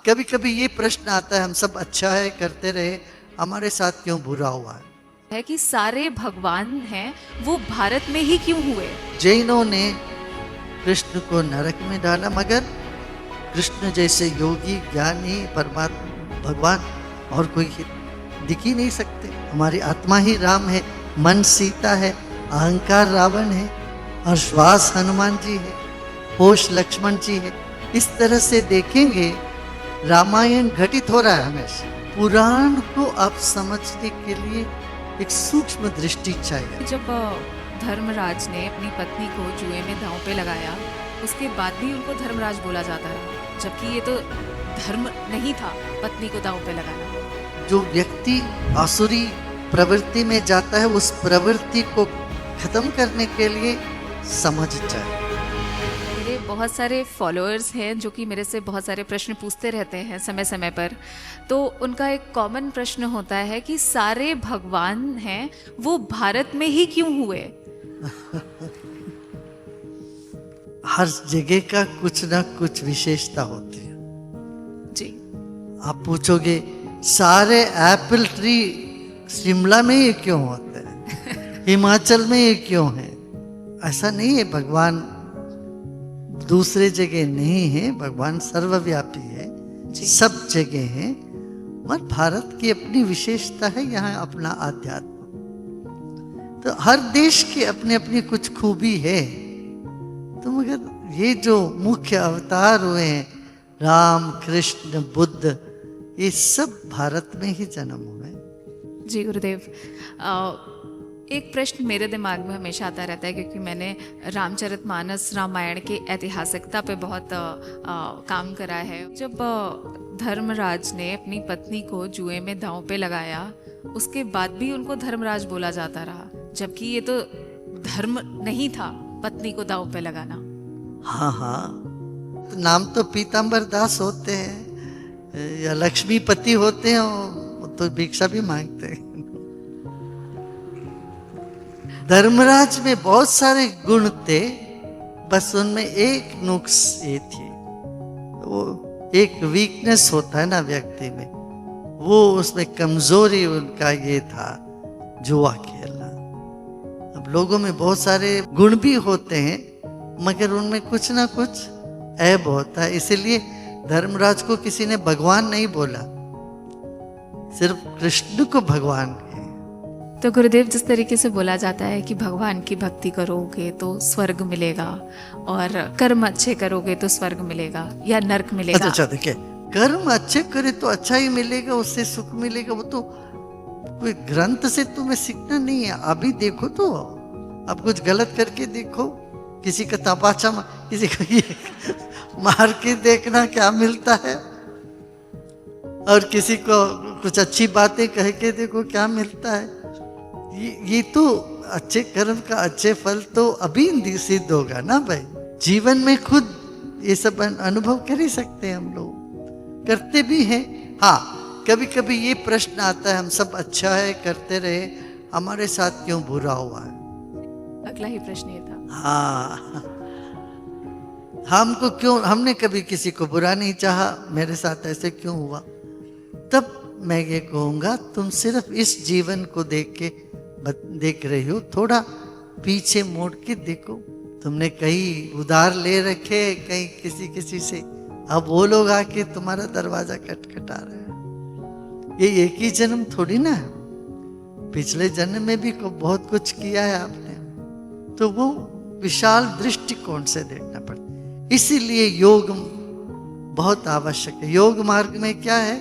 कभी कभी ये प्रश्न आता है, हम सब अच्छा है करते रहे, हमारे साथ क्यों बुरा हुआ है कि सारे भगवान हैं वो भारत में ही क्यों हुए। जैनों ने कृष्ण को नरक में डाला, मगर कृष्ण जैसे योगी ज्ञानी परमात्मा भगवान और कोई दिख ही नहीं सकते। हमारी आत्मा ही राम है, मन सीता है, अहंकार रावण है, और श्वास हनुमान जी है, होश लक्ष्मण जी है। इस तरह से देखेंगे रामायण घटित हो रहा है हमेशा। पुराण को आप समझने के लिए एक सूक्ष्म दृष्टि चाहिए। जब धर्मराज ने अपनी पत्नी को जुए में दांव पे लगाया, उसके बाद भी उनको धर्मराज बोला जाता रहा, जबकि ये तो धर्म नहीं था पत्नी को दांव पे लगाना। जो व्यक्ति आसुरी प्रवृत्ति में जाता है, उस प्रवृत्ति को खत्म करने के लिए समझ चाहिए। मेरे बहुत सारे फॉलोअर्स हैं जो कि मेरे से बहुत सारे प्रश्न पूछते रहते हैं समय समय पर। तो उनका एक कॉमन प्रश्न होता है कि सारे भगवान हैं वो भारत में ही क्यों हुए। हर जगह का कुछ ना कुछ विशेषता होती है जी। आप पूछोगे सारे एप्पल ट्री शिमला में ये क्यों होते हैं, हिमाचल में ये क्यों है? ऐसा नहीं है, भगवान दूसरे जगह नहीं है, भगवान सर्वव्यापी है, सब जगह है। और भारत की अपनी विशेषता है, यहाँ अपना आध्यात्म। तो हर देश की अपनी अपनी कुछ खूबी है। तो मगर ये जो मुख्य अवतार हुए हैं, राम कृष्ण बुद्ध, ये सब भारत में ही जन्म हुए। जी गुरुदेव, एक प्रश्न मेरे दिमाग में हमेशा आता रहता है, क्योंकि मैंने रामचरितमानस रामायण की ऐतिहासिकता पे बहुत काम करा है। जब धर्मराज ने अपनी पत्नी को जुए में दांव पे लगाया, उसके बाद भी उनको धर्मराज बोला जाता रहा, जबकि ये तो धर्म नहीं था पत्नी को दांव पे लगाना। हाँ हाँ, नाम तो पीताम्बर दास होते हैं या लक्ष्मीपति होते हैं, और तो भिक्षा भी मांगते हैं। धर्मराज में बहुत सारे गुण थे, बस उनमें एक नुक्स ये थी, वो एक वीकनेस होता है ना व्यक्ति में, वो उसमें कमजोरी उनका ये था, जुआ खेलना। अब लोगों में बहुत सारे गुण भी होते हैं, मगर उनमें कुछ ना कुछ ऐब होता है। इसीलिए धर्मराज को किसी ने भगवान नहीं बोला, सिर्फ कृष्ण को भगवान। तो गुरुदेव, जिस तरीके से बोला जाता है कि भगवान की भक्ति करोगे तो स्वर्ग मिलेगा, और कर्म अच्छे करोगे तो स्वर्ग मिलेगा या नरक मिलेगा। अच्छा देखिए, कर्म अच्छे करे तो अच्छा ही मिलेगा, उससे सुख मिलेगा। वो तो कोई ग्रंथ से तुम्हें सीखना नहीं है। अभी देखो तो, अब कुछ गलत करके देखो, किसी का तपाचा किसी का ये मार के देखना क्या मिलता है, और किसी को कुछ अच्छी बातें कह के देखो क्या मिलता है। ये तो अच्छे कर्म का अच्छे फल तो अभी सिद्ध होगा ना भाई। जीवन में खुद ये सब अनुभव कर ही सकते हैं, हम लोग करते भी हैं। हाँ, कभी कभी ये प्रश्न आता है, हम सब अच्छा है करते रहे, हमारे साथ क्यों बुरा हुआ है? अगला ही प्रश्न ये था। हाँ, हमको क्यों, हमने कभी किसी को बुरा नहीं चाहा, मेरे साथ ऐसे क्यों हुआ? तब मैं ये कहूँगा, तुम सिर्फ इस जीवन को देख रही हो, थोड़ा पीछे मोड़ के देखो। तुमने कहीं उधार ले रखे, कहीं किसी से, अब वो लोग आके तुम्हारा दरवाजा खटखटा रहे हैं। ये एक ही जन्म थोड़ी ना है, पिछले जन्म में भी बहुत कुछ किया है आपने। तो वो विशाल दृष्टिकोण से देखना पड़ता है। इसीलिए योग बहुत आवश्यक है। योग मार्ग में क्या है,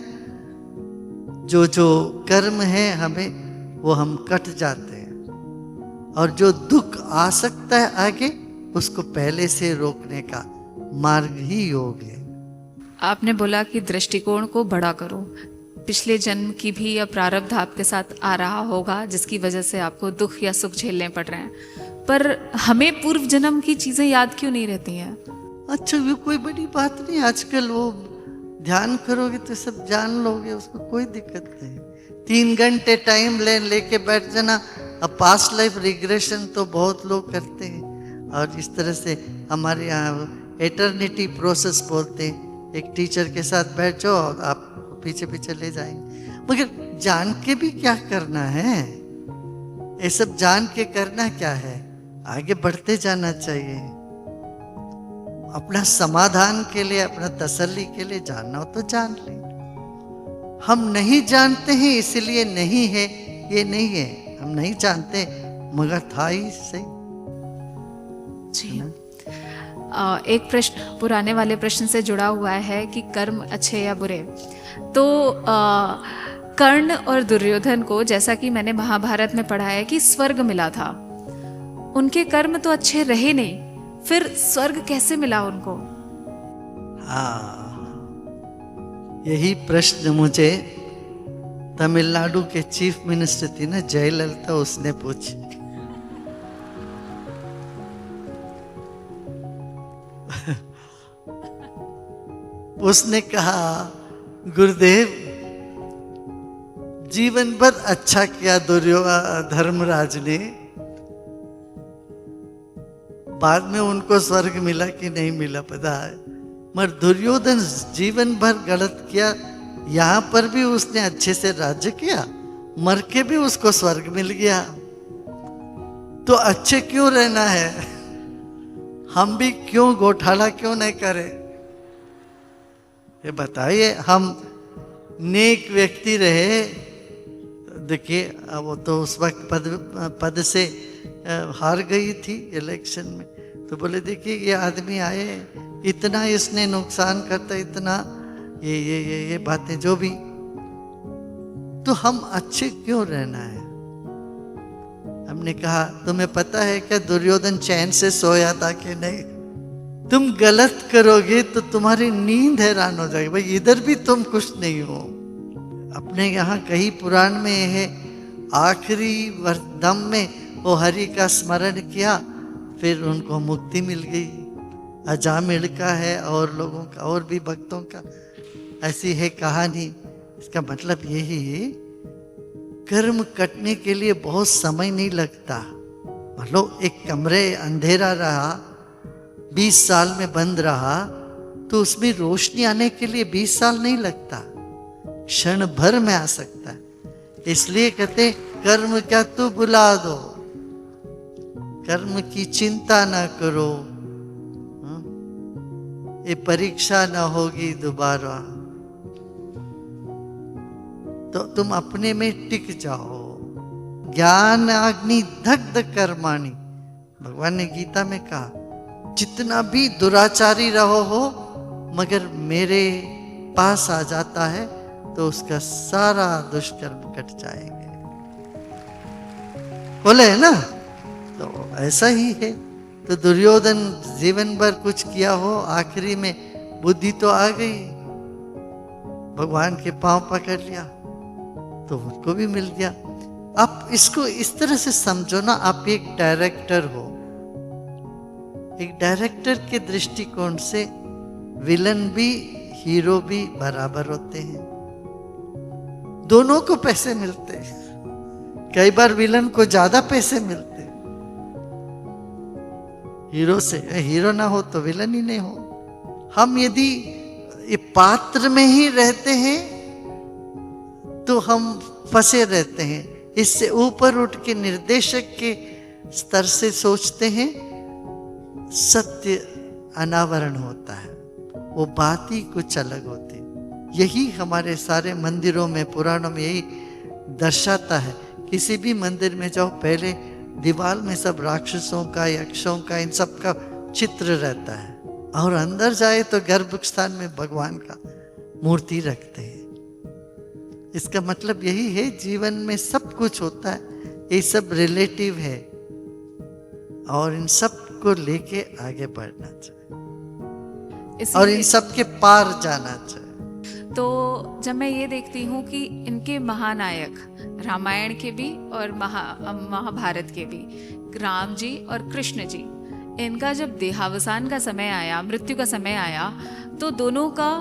जो जो कर्म है हमें, वो हम कट जाते हैं, और जो दुख आ सकता है आगे, उसको पहले से रोकने का मार्ग ही योग है। आपने बोला कि दृष्टिकोण को बड़ा करो। पिछले जन्म की भी या प्रारब्ध आपके साथ आ रहा होगा, जिसकी वजह से आपको दुख या सुख झेलने पड़ रहे हैं, पर हमें पूर्व जन्म की चीजें याद क्यों नहीं रहती हैं? अच्छा, वो कोई बड़ी बात नहीं। आजकल वो ध्यान करोगे तो सब जान लोगे, उसको कोई दिक्कत नहीं। 3 घंटे टाइम लेके बैठ जाना। अब पास्ट लाइफ रिग्रेशन तो बहुत लोग करते हैं, और इस तरह से हमारे यहाँ एटर्निटी प्रोसेस बोलते हैं, एक टीचर के साथ बैठ जाओ और आप पीछे पीछे ले जाएंगे, मगर जान के भी क्या करना है? ये सब जान के करना क्या है? आगे बढ़ते जाना चाहिए। अपना समाधान के लिए, अपना तसल्ली के लिए जानना हो तो जान ले। हम नहीं जानते हैं इसलिए नहीं है, ये नहीं है। हम नहीं जानते मगर था ही सही। जी। एक प्रश्न पुराने वाले प्रश्न से जुड़ा हुआ है कि कर्म अच्छे या बुरे। तो कर्ण और दुर्योधन को, जैसा कि मैंने महाभारत में पढ़ा है कि स्वर्ग मिला था, उनके कर्म तो अच्छे रहे नहीं, फिर स्वर्ग कैसे मिला उनको? हाँ, यही प्रश्न मुझे तमिलनाडु के चीफ मिनिस्टर थी ना जयललिता, उसने पूछी। उसने कहा, गुरुदेव जीवन भर अच्छा किया धर्मराज ने, बाद में उनको स्वर्ग मिला कि नहीं मिला पता है, मगर दुर्योधन जीवन भर गलत किया, यहां पर भी उसने अच्छे से राज्य किया, मर के भी उसको स्वर्ग मिल गया। तो अच्छे क्यों रहना है? हम भी क्यों घोटाला क्यों नहीं करें? ये बताइए, हम नेक व्यक्ति रहे। देखिए, वो तो उस वक्त पद से हार गई थी इलेक्शन में, तो बोले देखिए ये आदमी आए, इतना इसने नुकसान करता, इतना ये बातें जो भी, तो हम अच्छे क्यों रहना है? हमने कहा, तुम्हें पता है क्या दुर्योधन चैन से सोया था कि नहीं? तुम गलत करोगे तो तुम्हारी नींद हैरान हो जाएगी। भाई इधर भी तुम कुछ नहीं हो। अपने यहाँ कहीं पुराण में है, आखिरी दम में वो हरि का स्मरण किया, फिर उनको मुक्ति मिल गई। अजामिल का है और लोगों का, और भी भक्तों का ऐसी है कहानी। इसका मतलब यही है, कर्म कटने के लिए बहुत समय नहीं लगता। मतलब एक कमरे अंधेरा रहा, 20 साल में बंद रहा, तो उसमें रोशनी आने के लिए 20 साल नहीं लगता, क्षण भर में आ सकता है। इसलिए कहते कर्म क्या तू बुला दो, कर्म की चिंता ना करो, ये परीक्षा ना होगी दोबारा, तो तुम अपने में टिक जाओ। ज्ञान अग्नि दग्ध कर्माणि, भगवान ने गीता में कहा, जितना भी दुराचारी रहो हो, मगर मेरे पास आ जाता है तो उसका सारा दुष्कर्म कट जाएंगे। बोले है ना, तो ऐसा ही है। तो दुर्योधन जीवन भर कुछ किया हो, आखिरी में बुद्धि तो आ गई, भगवान के पांव पकड़ लिया तो उनको भी मिल गया। आप इसको इस तरह से समझो ना, आप एक डायरेक्टर हो, एक डायरेक्टर के दृष्टिकोण से विलन भी हीरो भी बराबर होते हैं, दोनों को पैसे मिलते हैं। कई बार विलन को ज्यादा पैसे मिलते हैं हीरो से। हीरो ना हो तो विलन ही नहीं हो। हम यदि ये पात्र में ही रहते हैं तो हम फंसे रहते हैं। इससे ऊपर उठ के निर्देशक के स्तर से सोचते हैं, सत्य अनावरण होता है, वो बात ही कुछ अलग होती। यही हमारे सारे मंदिरों में, पुराणों में यही दर्शाता है। किसी भी मंदिर में जाओ, पहले दीवार में सब राक्षसों का, यक्षों का, इन सब का चित्र रहता है, और अंदर जाए तो गर्भस्थान में भगवान का मूर्ति रखते हैं। इसका मतलब यही है, जीवन में सब कुछ होता है, ये सब रिलेटिव है, और इन सब को लेके आगे बढ़ना चाहिए और इन सब के पार जाना चाहिए। तो जब मैं ये देखती हूँ कि इनके महानायक रामायण के भी और महाभारत के भी, राम जी और कृष्ण जी, इनका जब देहावसान का समय आया, मृत्यु का समय आया, तो दोनों का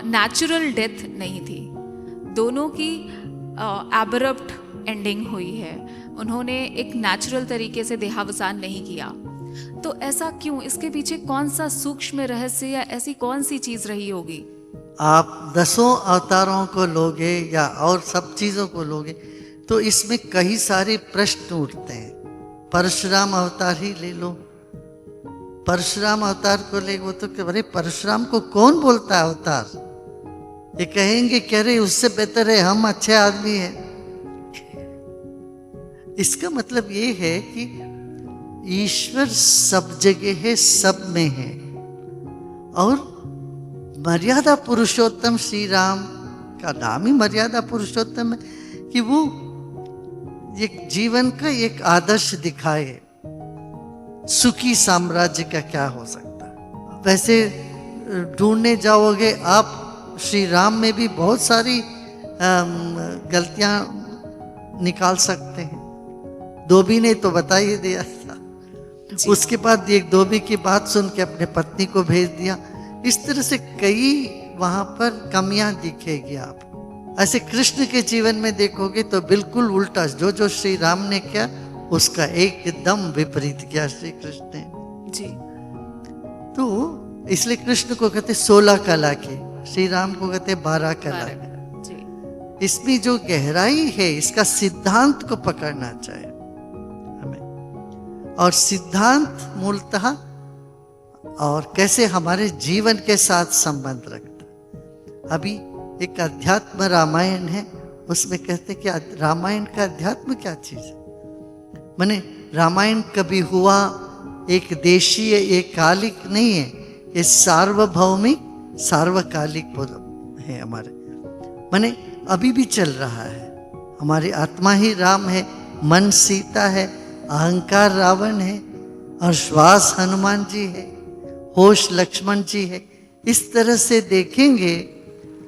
नेचुरल डेथ नहीं थी, दोनों की एब्रप्ट एंडिंग हुई है। उन्होंने एक नेचुरल तरीके से देहावसान नहीं किया। तो ऐसा क्यों? इसके पीछे कौन सा सूक्ष्म रहस्य या ऐसी कौन सी चीज रही होगी? आप 10 अवतारों को लोगे या और सब चीजों को लोगे तो इसमें कई सारे प्रश्न उठते हैं। परशुराम अवतार ही ले लो, परशुराम अवतार को ले वो तो अरे परशुराम को कौन बोलता है अवतार? ये कहेंगे कि अरे उससे बेहतर है हम अच्छे आदमी हैं। इसका मतलब ये है कि ईश्वर सब जगह है, सब में है। और मर्यादा पुरुषोत्तम श्री राम का नाम ही मर्यादा पुरुषोत्तम है कि वो एक जीवन का एक आदर्श दिखाए। सुखी साम्राज्य का क्या हो सकता है? वैसे ढूंढने जाओगे आप, श्री राम में भी बहुत सारी गलतियां निकाल सकते हैं। धोबी ने तो बता ही दिया था। उसके बाद एक धोबी की बात सुन के अपने पत्नी को भेज दिया। इस तरह से कई वहां पर कमियां दिखेगी आपको। ऐसे कृष्ण के जीवन में देखोगे तो बिल्कुल उल्टा, जो जो श्री राम ने किया उसका एकदम विपरीत किया श्री कृष्ण ने जी। तो इसलिए कृष्ण को कहते 16 कला के, श्री राम को कहते 12 कला के। इसमें जो गहराई है इसका सिद्धांत को पकड़ना चाहिए हमें। और सिद्धांत मूलतः और कैसे हमारे जीवन के साथ संबंध रखता है। अभी एक अध्यात्म रामायण है, उसमें कहते कि रामायण का अध्यात्म क्या चीज है। माने रामायण कभी हुआ एक देशीय एक कालिक नहीं है, ये सार्वभौमिक सार्वकालिक है हमारे। माने अभी भी चल रहा है। हमारी आत्मा ही राम है, मन सीता है, अहंकार रावण है, और श्वास हनुमान जी है, होश लक्ष्मण जी है। इस तरह से देखेंगे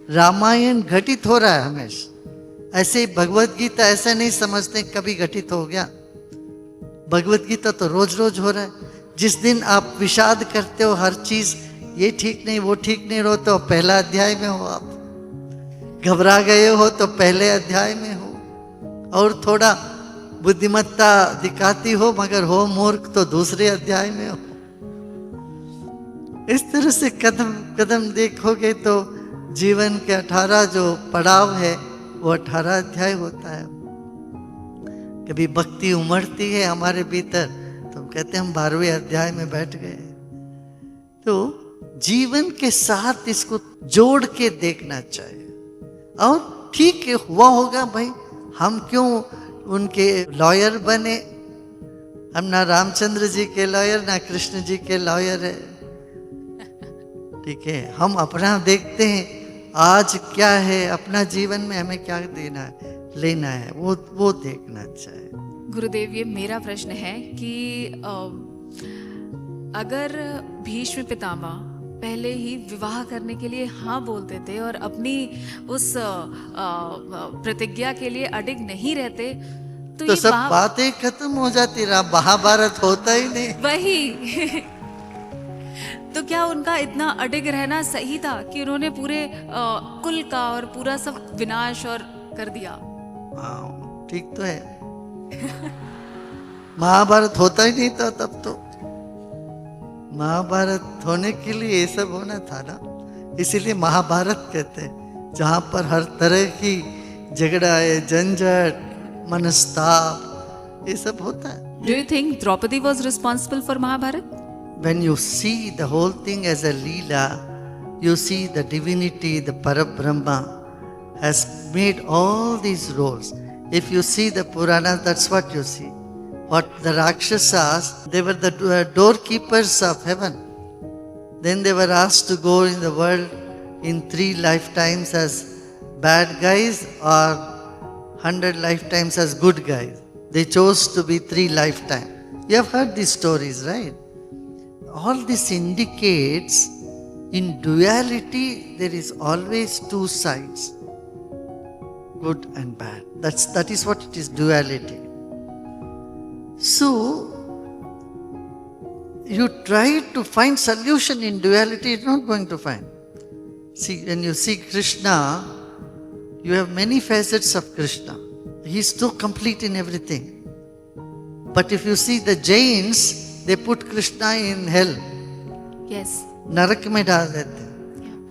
रामायण घटित हो रहा है हमेशा। ऐसे भगवत गीता ऐसा नहीं समझते कभी घटित हो गया। भगवत गीता तो रोज रोज हो रहा है। जिस दिन आप विषाद करते हो हर चीज ये ठीक नहीं वो ठीक नहीं हो तो पहला अध्याय में हो, आप घबरा गए हो तो पहले अध्याय में हो, और थोड़ा बुद्धिमत्ता दिखाती हो मगर हो मूर्ख तो दूसरे अध्याय में हो। इस तरह से कदम कदम देखोगे तो जीवन के 18 जो पड़ाव है वो 18 अध्याय होता है। कभी भक्ति उमड़ती है हमारे भीतर तो कहते हैं हम 12वें अध्याय में बैठ गए। तो जीवन के साथ इसको जोड़ के देखना चाहिए। और ठीक है हुआ होगा भाई, हम क्यों उनके लॉयर बने? हम ना रामचंद्र जी के लॉयर ना कृष्ण जी के लॉयर है। ठीक है, हम अपना देखते हैं आज क्या है, अपना जीवन में हमें क्या देना है लेना है वो देखना चाहिए। गुरुदेव, ये मेरा प्रश्न है कि अगर भीष्म पितामह पहले ही विवाह करने के लिए हाँ बोलते थे और अपनी उस प्रतिज्ञा के लिए अडिग नहीं रहते तो सब बातें खत्म हो जाती, महाभारत होता ही नहीं। वही तो क्या उनका इतना अडिग रहना सही था कि उन्होंने पूरे कुल का और पूरा सब विनाश और कर दिया? हाँ ठीक तो है। महाभारत होता ही नहीं था तब तो। महाभारत होने के लिए ये सब होना था ना, इसीलिए महाभारत कहते हैं, जहां पर हर तरह की झगड़ा है, झंझट, मनस्ताप, ये सब होता है। Do you think Draupadi was responsible for Mahabharat? When you see the whole thing as a Leela, you see the divinity, the Parabrahma has made all these roles. If you see the Puranas, that's what you see. What the Rakshasas, they were the doorkeepers of heaven. Then they were asked to go in the world in 3 lifetimes as bad guys or 100 lifetimes as good guys. They chose to be 3 lifetimes. You have heard these stories, right? All this indicates in duality there is always 2 sides, good and bad. That is what it is, duality. So you try to find solution in duality, you're not going to find. See, when you see Krishna, you have many facets of Krishna. He is so complete in everything. But if you see the Jains, they put Krishna in hell, yes, नरक में डाल देते,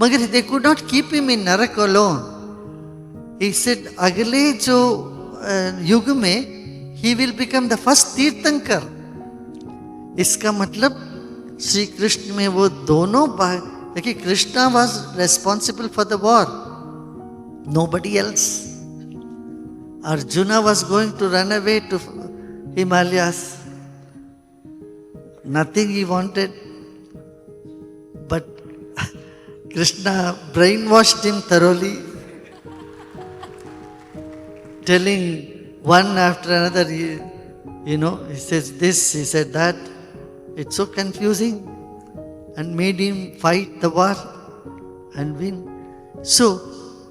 मगर they could not keep him in नरक alone. He said अगले जो युग में he will become the first tirthankar. इसका मतलब श्री कृष्ण में वो दोनों देखिए, Krishna was responsible for the war, nobody else. Arjuna was going to run away to Himalayas, nothing he wanted, but Krishna brainwashed him thoroughly, telling one after another, you know, he says this, he said that. It's so confusing, and made him fight the war and win. So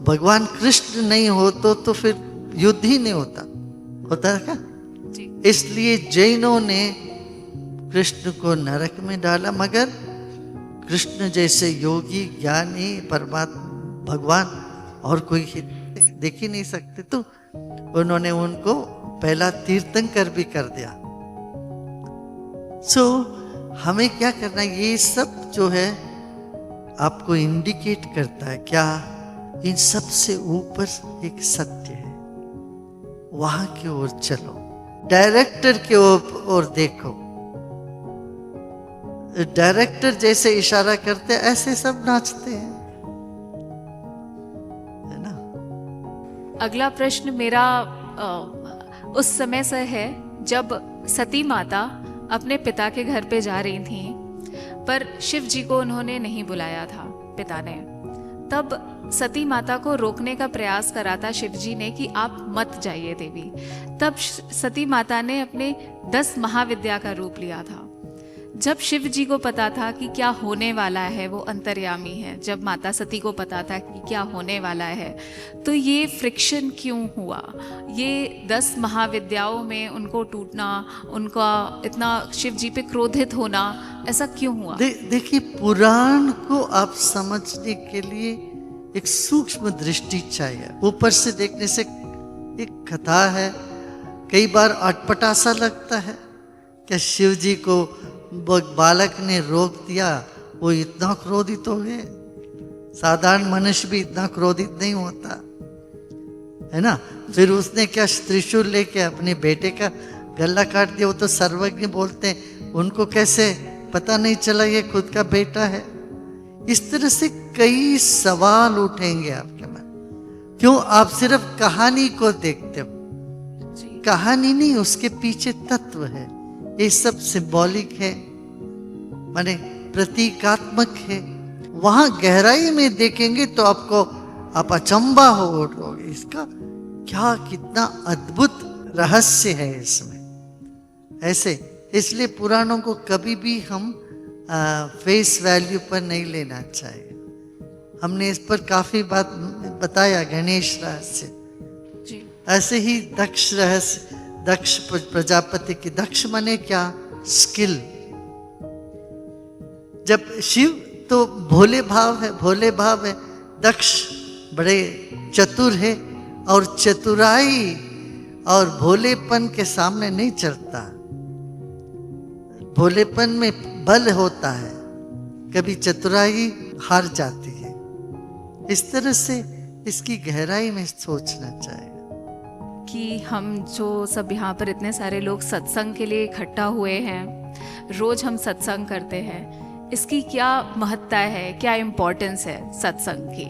भगवान कृष्ण नहीं होते तो फिर युद्ध ही नहीं होता है क्या? इसलिए जैनों ने कृष्ण को नरक में डाला, मगर कृष्ण जैसे योगी ज्ञानी परमात्मा भगवान और कोई देख ही नहीं सकते, तो उन्होंने उनको पहला तीर्थंकर भी कर दिया। सो हमें क्या करना है, ये सब जो है आपको इंडिकेट करता है क्या, इन सब से ऊपर एक सत्य है, वहां की ओर चलो, डायरेक्टर के ओर देखो। डायरेक्टर जैसे इशारा करते हैं ऐसे सब नाचते हैं, है ना। अगला प्रश्न मेरा उस समय से है जब सती माता अपने पिता के घर पे जा रही थी, पर शिव जी को उन्होंने नहीं बुलाया था पिता ने। तब सती माता को रोकने का प्रयास करा था शिव जी ने कि आप मत जाइए देवी। तब सती माता ने अपने 10 महाविद्या का रूप लिया था। जब शिव जी को पता था कि क्या होने वाला है, वो अंतर्यामी है, जब माता सती को पता था कि क्या होने वाला है, तो ये फ्रिक्शन क्यों हुआ? ये 10 महाविद्याओं में उनको टूटना, उनका इतना शिव जी पे क्रोधित होना, ऐसा क्यों हुआ? देखिए, पुराण को आप समझने के लिए एक सूक्ष्म दृष्टि चाहिए। ऊपर से देखने से एक कथा है, कई बार अटपटा सा लगता है कि शिव जी को बालक ने रोक दिया, वो इतना क्रोधित हो गए। साधारण मनुष्य भी इतना क्रोधित नहीं होता है ना। फिर उसने क्या त्रिशूल लेके अपने बेटे का गला काट दिया। वो तो सर्वज्ञ बोलते हैं, उनको कैसे पता नहीं चला ये खुद का बेटा है। इस तरह से कई सवाल उठेंगे आपके मन। क्यों आप सिर्फ कहानी को देखते हो? कहानी नहीं, उसके पीछे तत्व है। ये सब सिंबॉलिक है, माने प्रतीकात्मक है। वहां गहराई में देखेंगे तो आप अचंबा हो उठोगे, इसका क्या कितना अद्भुत रहस्य है इसमें। ऐसे इसलिए पुराणों को कभी भी हम फेस वैल्यू पर नहीं लेना चाहिए। हमने इस पर काफी बात बताया, गणेश रहस्य जी। ऐसे ही दक्ष रहस्य, दक्ष प्रजापति की, दक्ष माने क्या? स्किल। जब शिव तो भोले भाव है, दक्ष बड़े चतुर है, और चतुराई और भोलेपन के सामने नहीं चलता। भोलेपन में बल होता है, कभी चतुराई हार जाती है। इस तरह से इसकी गहराई में सोचना चाहिए कि हम जो सब यहाँ पर इतने सारे लोग सत्संग के लिए इकट्ठा हुए हैं, रोज हम सत्संग करते हैं, इसकी क्या महत्ता है, क्या इम्पोर्टेंस है सत्संग की?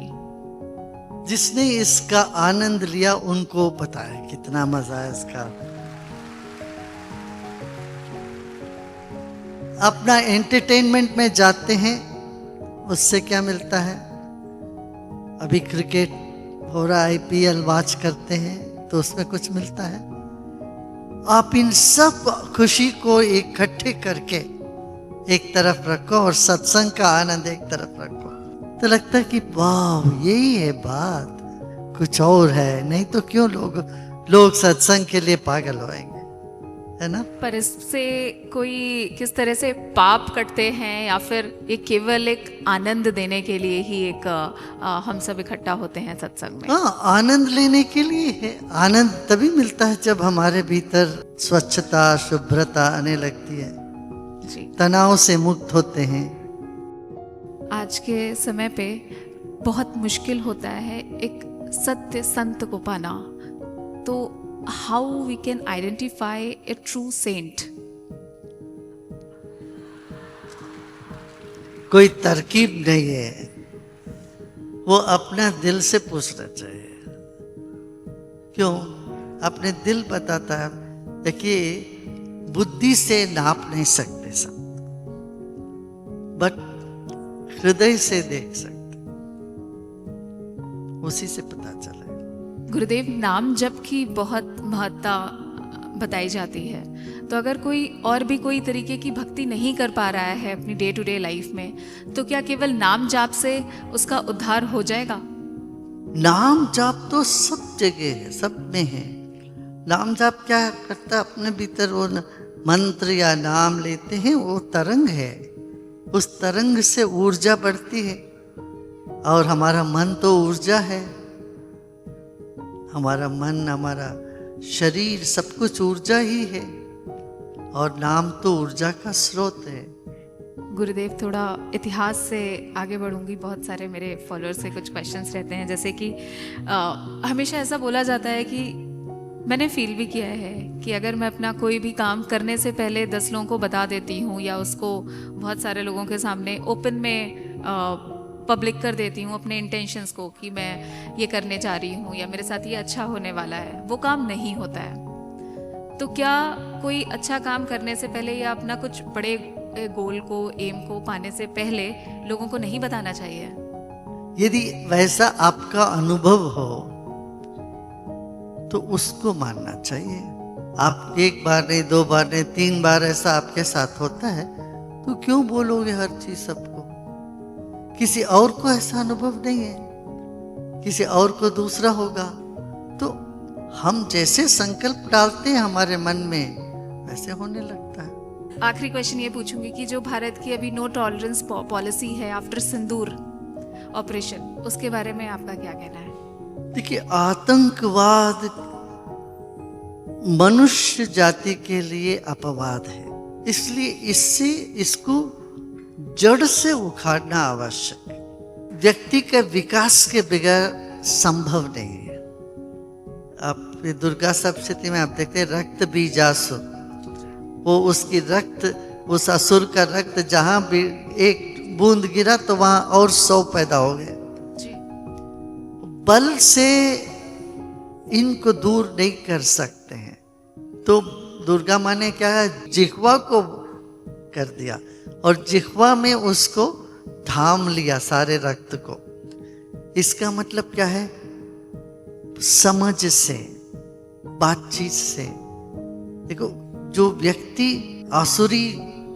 जिसने इसका आनंद लिया उनको पता है कितना मजा है इसका। अपना एंटरटेनमेंट में जाते हैं, उससे क्या मिलता है? अभी क्रिकेट हो रहा, IPL वॉच करते हैं तो उसमें कुछ मिलता है। आप इन सब खुशी को इकट्ठे करके एक तरफ रखो और सत्संग का आनंद एक तरफ रखो, तो लगता है कि वाह यही है बात, कुछ और है। नहीं तो क्यों लोग सत्संग के लिए पागल होएंगे, है ना। पर इससे कोई किस तरह से पाप कटते हैं, या फिर ये केवल एक आनंद देने के लिए ही एक हम सब इकट्ठा होते हैं सत्संग में? हाँ, आनंद लेने के लिए है। आनंद तभी मिलता है जब हमारे भीतर स्वच्छता, शुभ्रता आने लगती है। जी। तनाव से मुक्त होते हैं। आज के समय पे बहुत मुश्किल होता है एक सत्य संत को पाना, तो how we can identify a true saint? कोई तरकीब नहीं है, वो अपना दिल से पूछना चाहिए। क्यों? अपने दिल बताता है। देखिए, बुद्धि से नाप नहीं सकते सब, बट हृदय से देख सकते, उसी से पता चला। गुरुदेव, नाम जप की बहुत महत्ता बताई जाती है, तो अगर कोई और भी कोई तरीके की भक्ति नहीं कर पा रहा है अपनी डे टू डे लाइफ में, तो क्या केवल नाम जाप से उसका उद्धार हो जाएगा? नाम जाप तो सब जगह है, सब में है। नाम जाप क्या करता है? अपने भीतर वो मंत्र या नाम लेते हैं, वो तरंग है, उस तरंग से ऊर्जा बढ़ती है। और हमारा मन तो ऊर्जा है, हमारा मन, हमारा शरीर, सब कुछ ऊर्जा ही है, और नाम तो ऊर्जा का स्रोत है। गुरुदेव, थोड़ा इतिहास से आगे बढ़ूंगी। बहुत सारे मेरे फॉलोअर्स से कुछ क्वेश्चंस रहते हैं, जैसे कि हमेशा ऐसा बोला जाता है कि मैंने फील भी किया है कि अगर मैं अपना कोई भी काम करने से पहले 10 लोगों को बता देती हूँ या उसको बहुत सारे लोगों के सामने ओपन में पब्लिक कर देती हूँ अपने इंटेंशंस को कि मैं ये करने जा रही हूँ या मेरे साथ ये अच्छा होने वाला है, वो काम नहीं होता है। तो क्या कोई अच्छा काम करने से पहले या अपना कुछ बड़े गोल को, एम को पाने से पहले लोगों को नहीं बताना चाहिए? यदि वैसा आपका अनुभव हो तो उसको मानना चाहिए। आप एक बार नहीं, 2 बार नहीं, 3 बार ऐसा आपके साथ होता है, तो क्यों बोलोगे हर चीज सबको? किसी और को ऐसा अनुभव नहीं है, किसी और को दूसरा होगा। तो हम जैसे संकल्प डालते हैं हमारे मन में, वैसे होने लगता है। आखिरी क्वेश्चन ये पूछूंगी कि जो भारत की अभी नो टॉलरेंस पॉलिसी है आफ्टर सिंदूर ऑपरेशन, उसके बारे में आपका क्या कहना है? देखिए, आतंकवाद मनुष्य जाति के लिए अपवाद है, इसलिए इसको जड़ से उखाड़ना आवश्यक है। व्यक्ति के विकास के बगैर संभव नहीं है। आप दुर्गा सप्तशती में आप देखते हैं, रक्त बीजासुर, वो उसकी रक्त, उस असुर का रक्त जहां भी एक बूंद गिरा तो वहां और 100 पैदा हो गए। बल से इनको दूर नहीं कर सकते हैं, तो दुर्गा माँ ने क्या है, जिह्वा को कर दिया और जिह्वा में उसको थाम लिया सारे रक्त को। इसका मतलब क्या है? समझ से, बातचीत से। देखो, जो व्यक्ति आसुरी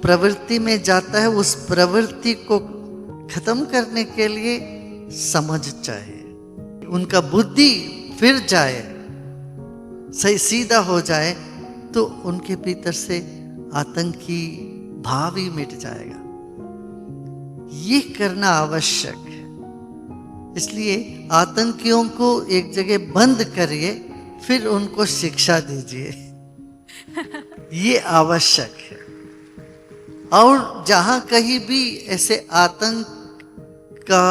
प्रवृत्ति में जाता है, उस प्रवृत्ति को खत्म करने के लिए समझ चाहिए, उनका बुद्धि फिर जाए, सही सीधा हो जाए, तो उनके भीतर से आतंकी भाव ही मिट जाएगा। ये करना आवश्यक है। इसलिए आतंकियों को एक जगह बंद करिए, फिर उनको शिक्षा दीजिए, ये आवश्यक है। और जहां कहीं भी ऐसे आतंक का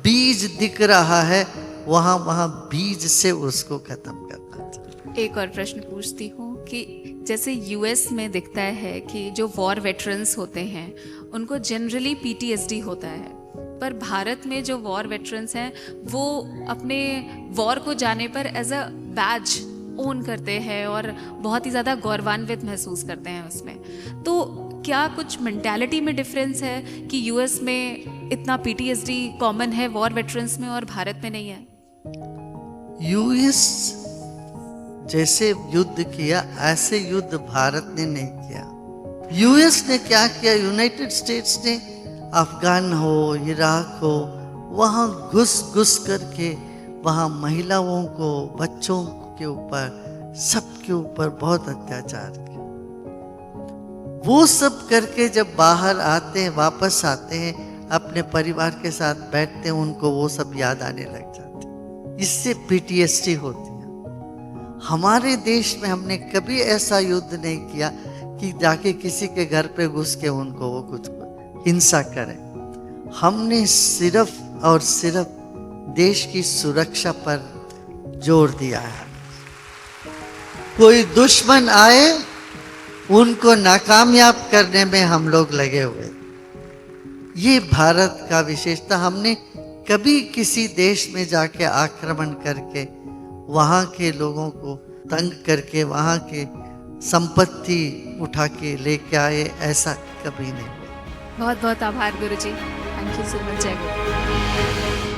बीज दिख रहा है, वहां बीज से उसको खत्म करना चाहिए। एक और प्रश्न पूछती हूँ कि जैसे यूएस में दिखता है कि जो वॉर वेटरन्स होते हैं उनको जनरली पीटीएसडी होता है, पर भारत में जो वॉर वेटरन्स हैं वो अपने वॉर को जाने पर एज अ बैज ओन करते हैं और बहुत ही ज़्यादा गौरवान्वित महसूस करते हैं उसमें। तो क्या कुछ मेंटालिटी में डिफरेंस है कि यूएस में इतना पीटीएसडी कॉमन है वॉर वेटरन्स में और भारत में नहीं है? यूएस जैसे युद्ध किया, ऐसे युद्ध भारत ने नहीं किया। यूएस ने क्या किया? यूनाइटेड स्टेट्स ने अफगान हो, इराक हो, वहां घुस करके वहां महिलाओं को, बच्चों के ऊपर, सबके ऊपर बहुत अत्याचार किया। वो सब करके जब बाहर आते हैं, वापस आते हैं, अपने परिवार के साथ बैठते हैं, उनको वो सब याद आने लग जाते। इससे पीटीएसडी होती है। हमारे देश में हमने कभी ऐसा युद्ध नहीं किया कि जाके किसी के घर पे घुस के उनको वो कुछ हिंसा करें। हमने सिर्फ और सिर्फ देश की सुरक्षा पर जोर दिया है। कोई दुश्मन आए उनको नाकामयाब करने में हम लोग लगे हुए। ये भारत का विशेषता। हमने कभी किसी देश में जाके आक्रमण करके वहाँ के लोगों को तंग करके वहाँ के संपत्ति उठा के लेके आए, ऐसा कभी नहीं। बहुत बहुत आभार गुरुजी। Thank you so much. जय गुरु।